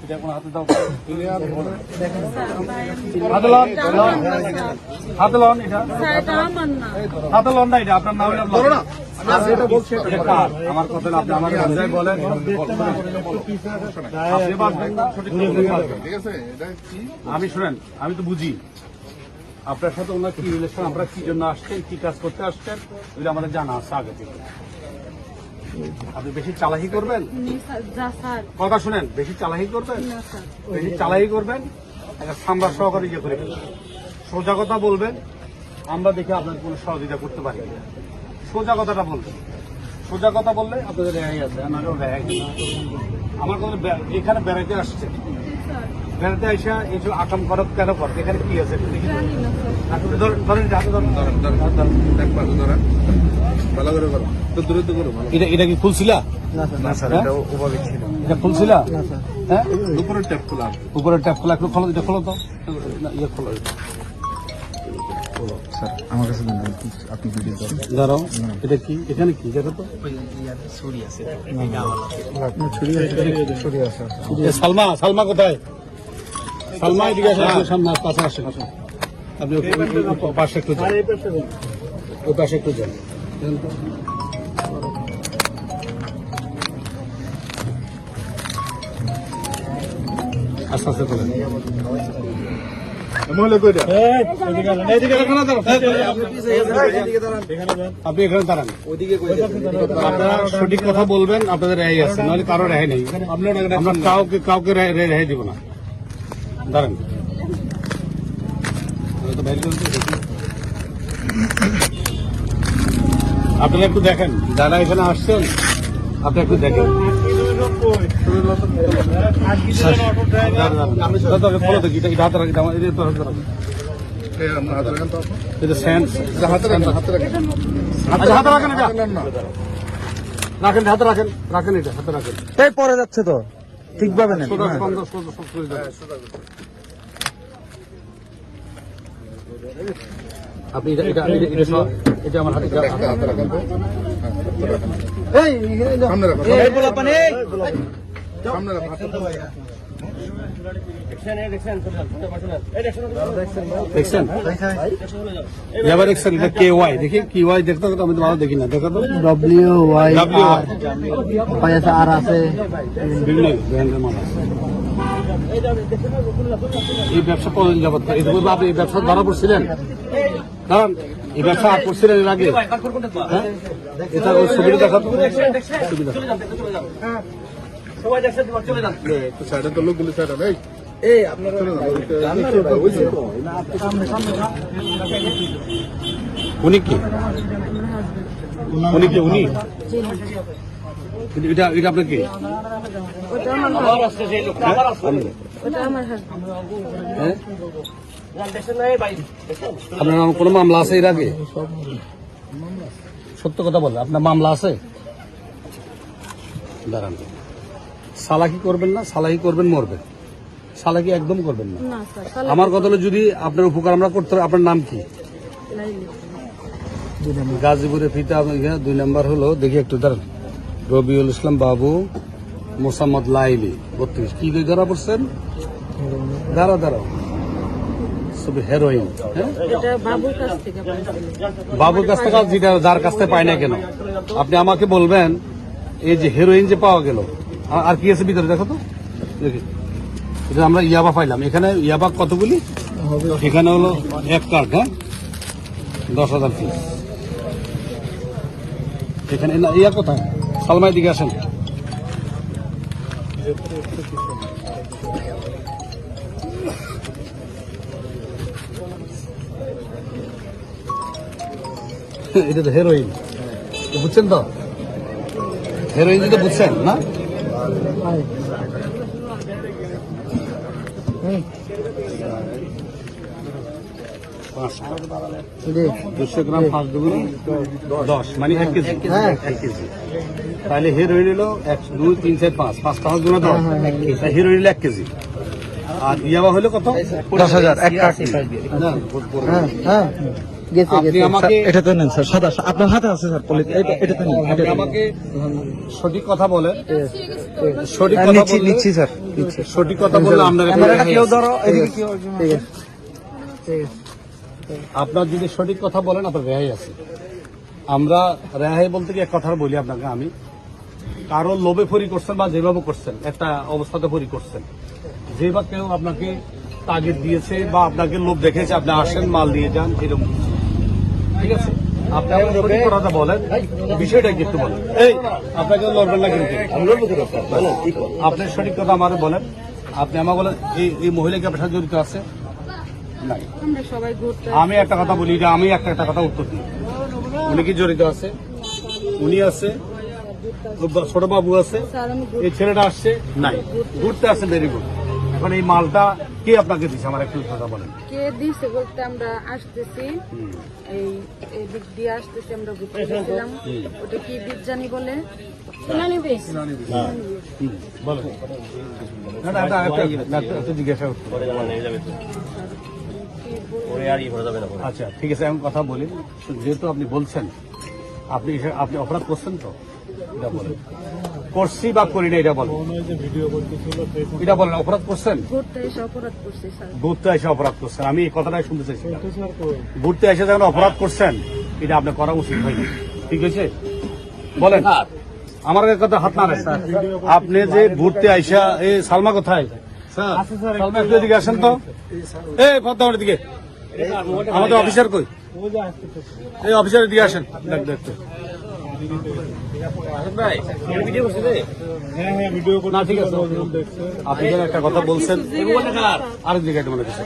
এটা কোন হাতে দাও, হাতে লন, হাতে লন, এটা হাতে লন না, এটা আপনার নাম না। আমার কথা আপনি আমাকে বুঝাই বলেন, আমি শুনেন, আমি তো বুঝি আপনার সাথে ওনার কি রিলেশন, আমরা কি জন্য আসছেন, কি কাজ করতে আসছেন, ওইটা আমাদের জানা আছে আগে থেকে। আপনি বেশি চালাকি করবেন, কথা শুনেন, বেশি চালাকি করবেন, বেশি চালাকি করবেন, একটা সাম্বার সহকারে ইয়ে করে সোজা কথা বলবেন, আমরা দেখে আপনার কোনো সহযোগিতা করতে পারি। সোজা কথাটা বলবেন, সোজা কথা বললে আপনাদের রেহাই আছে, আমারও রেহাই। আমার কথা এখানে বেড়াইতে আসছে, বেড়াতে এসে এইসব আকাম করক কেন কর, এখানে কি আছে এটা কি খুলছিলা? এটা খুলছিলা? হ্যাঁ, উপরের ট্যাপ খোলা, উপরের ট্যাপ খোলা, একটু খোলো, এটা খোলো তো, ইয়ে খোলো। আমার কাছে আপনি দাঁড়াও, এটা কি, এখানে কি দেখো তো, সালমা, সালমা কোথায়? সালমা এদিকে আসেন, সামনে পাশে আসেন, আপনি পাশে একটু যান, ওই পাশে একটু যান, আস্তে আস্তে করেন। আপনি এখানে দাঁড়ান, আপনারা সঠিক কথা বলবেন, আপনাদের রেহাই আছে, নাহলে কারো রেহাই নেই। আমরা কাউকে কাউকে রেহাই দিব না। দাঁড়ান, আপনারা একটু দেখেন, যারা এখানে আসছেন আপনি একটু দেখেন। পরে যাচ্ছে তো ঠিকভাবে নেন। আপনি এটা আমার হাতে কে ওয়াই দেখি, কি ওয়াই দেখতে আমি তো ভালো দেখি না, দেখো তো WY আর আছে, বিভিন্ন ব্র্যান্ডের মাল আছে। এই ব্যবসা কতদিন যাবত, আপনি এই ব্যবসা ধরা পড়ছিলেন? কারণ এই ব্যবসা করছিলেন এর আগে, এটা সুবিধা দেখাতো, সুবিধা উনি কি, উনি কি, উনি এটা এটা আপনার কি? আপনার নাম কোনো মামলা আছে এর আগে? সত্য কথা বলে, আপনার মামলা আছে? দাঁড়ান, সালাকি করবেন না, সালাকি করবেন মরবেন, সালাকি একদম করবেন না। আমার কথা হলো, যদি আপনার উপকার আমরা করতে হবে। আপনার নাম কি? গাজীপুরে ফিতা 2 নম্বর হলো, দেখি একটু দাঁড়ান, রবিউল ইসলাম বাবু, মোসাম্মদ লাইলি 32, কি ধরা পড়ছেন? দাঁড়াও দাঁড়াও, হেরোইন। বাবুর কাছ থেকে, যেটা যার কাছ থেকে পায় না কেন, আপনি আমাকে বলবেন এই যে হেরোইন যে পাওয়া গেল, আর কি আছে ভিতরে দেখো তো, দেখি এটা আমরা ইয়াবা পাইলাম। এখানে ইয়াবা কতগুলি? এখানে হলো 1 কার্ড, হ্যাঁ, 10,000 পিস। এখানে ইয়া কোথায়? সালমাই দিকে আসেন। এটা তো হেরোইন, বুঝছেন তো? হেরোইন যেটা বুঝছেন না? 200 গ্রাম 5 দুগুণ 10, মানে 1 কেজি। 1 কেজি। তাহলে হিরোইন হলো 1 2 3 4 5, 5 5 গুণ 10, হিরোইন হলো 1 কেজি। আর ইয়াবা হলো কত? 10,000 এক কার্টন। আপনি আমাকে এটা তো নেন স্যার, সাদা আপনার হাতে আছে স্যার, এটা তো নেন। আপনি আমাকে সঠিক কথা বলেন, সঠিক কথা নিচ্ছি বললে নিচ্ছি স্যার, নিচ্ছি। সঠিক কথা বললে আপনার ক্যামেরাটা কেউ ধরো, এদিকে কেউ। ঠিক আছে, ঠিক আছে। আপনার যদি সঠিক কথা বলেন আপনার রেহাই আছে। আমরা রেহাই বলতে কি এক কথা বলি আপনাকে, আমি কারো লোভে ফরি করছেন বা যেভাবে করছেন একটা অবস্থাতে ফরি করছেন, যেভাবে কেউ আপনাকে তাগিদ দিয়েছে বা আপনাকে লোভ দেখেছে, আপনি আসেন মাল দিয়ে যান এরকম, ঠিক আছে? আপনি আমার সঠিক কথাটা বলেন, বিষয়টা কি একটু বলেন। এই আপনাকে লড়বেন না কিন্তু, আপনি সঠিক কথা আমার বলেন। আপনি আমার বলেন এই মহিলা কি আপনার সাথে জড়িত আছে? নাই। আমরা সবাই ঘুরতে আমি একটা কথা বলি, যে আমি একটা কথা উত্তর দিই। উনি কি জড়িত আছে? উনি আছে, ছোট বাবু আছে, স্যার আমি এই ছেলেটা আসছে নাই, ঘুরতে আসছে, ভেরি গুড। এখন এই মালটা কে আপনাকে দিচ্ছে আমার একটু কথা বলেন। কে দিছে বলতে আমরা আসতেছি এই এই দিক দিয়ে আসতেছি, আমরা ঘুরতে গেছিলাম। ওটা কি বীজ জানি বলে সোনালী বীজ। বলেন। না, না, একটু জিজ্ঞাসা করতে হবে। আচ্ছা ঠিক আছে, এখন কথা বলি। যেহেতু আপনি বলছেন আপনি আপনি অপরাধ করছেন, তো এটা বলেন, করছি বা করি না এটা বলেন, এটা বলেন। অপরাধ করছেন? ঘুরতে এসে অপরাধ করছে স্যার। ঘুরতে এসে অপরাধ করছেন, আমি এই কথাটাই শুনতে চাইছি। ঘুরতে এসে যখন অপরাধ করছেন, এটা আপনার করা উচিত হয়নি, ঠিক আছে? বলেন। আমার কথা হাত না রাখেন। আপনি যে ঘুরতে আইসা, এই সালমা কোথায়? সালমা একটু এদিকে আসেন তো। এই পদ্মাবতীর দিকে আমাদের অফিসার কই? এই অফিসারের দিকে আসেন, দেখতে। না ঠিক আছে, আপনি যেন একটা কথা বলছেন, আরেক দিকে মনে করছেন।